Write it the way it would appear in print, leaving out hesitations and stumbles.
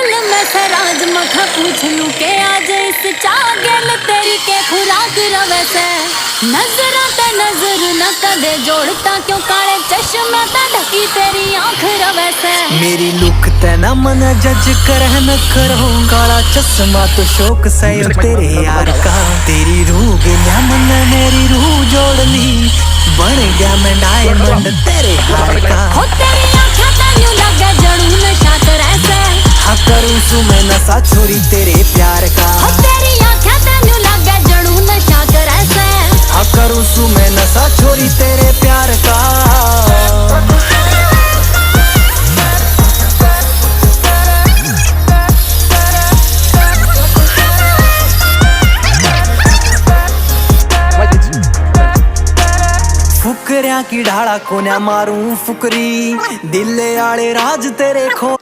दिल में सराज मखा पूछ लूं के आज इस चागल तेरी के खुराक रवे से नजरा ते नजर न कदे जोड़ता क्यों काले चश्मे ते ढकी तेरी आंख रवे से मेरी लुक ते ना मन जज कर न करो काला चश्मा तो शौक सयो तेरे यार का तेरी रूह गिल्या मन मेरी रूह जोड़ ली बन गया मैं डायमंड तेरे हार का हो तेरी आंखें तेनू लगे जड़ू नशा करे से हाँ करूँ सू मैं नशा छोरी तेरे प्यार का हो तेरी आंखें तेनू लगे जड़ू नशा करे से हाँ करूँ सू मैं नशा छोरी तेरे प्यार का फुकरिया की ढाला कोन्या मारूं फुकरी दिले आले राज तेरे खो